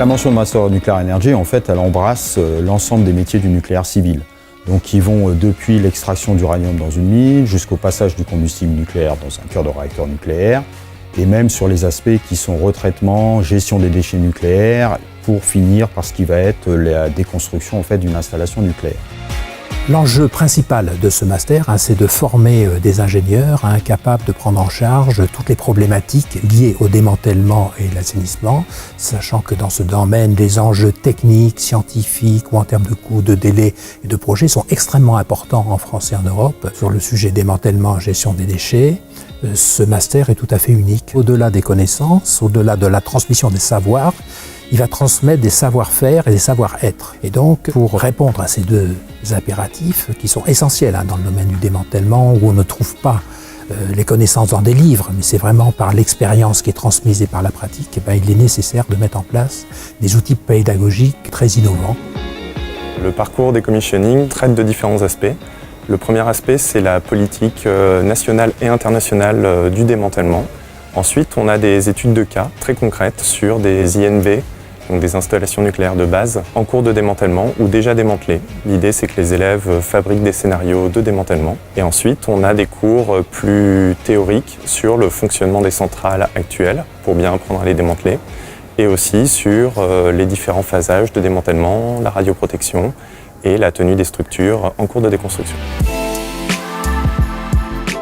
La mention de Master of Nuclear Energy, en fait, elle embrasse l'ensemble des métiers du nucléaire civil. Donc, qui vont depuis l'extraction d'uranium dans une mine jusqu'au passage du combustible nucléaire dans un cœur de réacteur nucléaire, et même sur les aspects qui sont retraitement, gestion des déchets nucléaires, pour finir par ce qui va être la déconstruction en fait, d'une installation nucléaire. L'enjeu principal de ce master, c'est de former des ingénieurs capables de prendre en charge toutes les problématiques liées au démantèlement et l'assainissement, sachant que dans ce domaine, les enjeux techniques, scientifiques ou en termes de coûts, de délais et de projets sont extrêmement importants en France et en Europe. Sur le sujet démantèlement et gestion des déchets, ce master est tout à fait unique. Au-delà des connaissances, au-delà de la transmission des savoirs, il va transmettre des savoir-faire et des savoir-être. Et donc, pour répondre à ces deux impératifs qui sont essentiels dans le domaine du démantèlement, où on ne trouve pas les connaissances dans des livres, mais c'est vraiment par l'expérience qui est transmise et par la pratique, il est nécessaire de mettre en place des outils pédagogiques très innovants. Le parcours Decommissioning traite de différents aspects. Le premier aspect, c'est la politique nationale et internationale du démantèlement. Ensuite, on a des études de cas très concrètes sur des INV, donc des installations nucléaires de base, en cours de démantèlement ou déjà démantelées. L'idée, c'est que les élèves fabriquent des scénarios de démantèlement. Et ensuite, on a des cours plus théoriques sur le fonctionnement des centrales actuelles, pour bien apprendre à les démanteler, et aussi sur les différents phasages de démantèlement, la radioprotection et la tenue des structures en cours de déconstruction.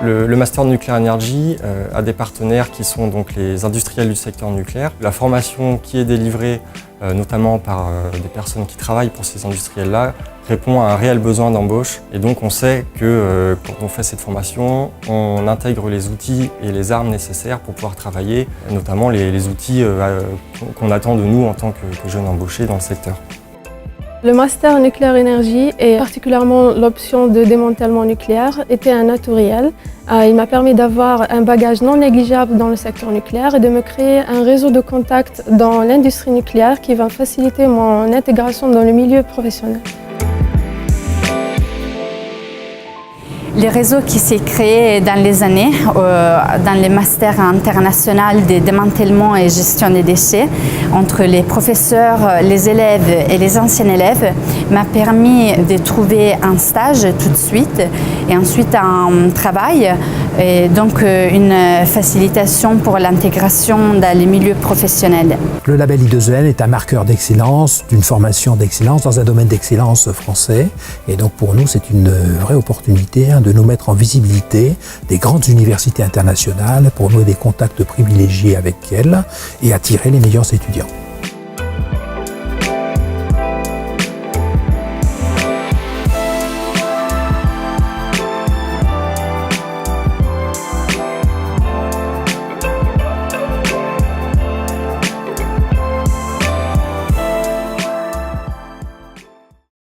Le Master de Nuclear Energy a des partenaires qui sont donc les industriels du secteur nucléaire. La formation qui est délivrée notamment par des personnes qui travaillent pour ces industriels-là répond à un réel besoin d'embauche. Et donc on sait que quand on fait cette formation, on intègre les outils et les armes nécessaires pour pouvoir travailler, notamment les outils qu'on attend de nous en tant que jeunes embauchés dans le secteur. Le Master Nuclear Energy et particulièrement l'option de démantèlement nucléaire était un atout réel. Il m'a permis d'avoir un bagage non négligeable dans le secteur nucléaire et de me créer un réseau de contacts dans l'industrie nucléaire qui va faciliter mon intégration dans le milieu professionnel. Le réseau qui s'est créé dans les années, dans les masters internationaux de démantèlement et gestion des déchets, entre les professeurs, les élèves et les anciens élèves, m'a permis de trouver un stage tout de suite et ensuite un travail, et donc une facilitation pour l'intégration dans les milieux professionnels. Le label I2EN est un marqueur d'excellence, d'une formation d'excellence dans un domaine d'excellence français. Et donc pour nous, c'est une vraie opportunité de nous mettre en visibilité des grandes universités internationales pour nouer des contacts privilégiés avec elles et attirer les meilleurs étudiants.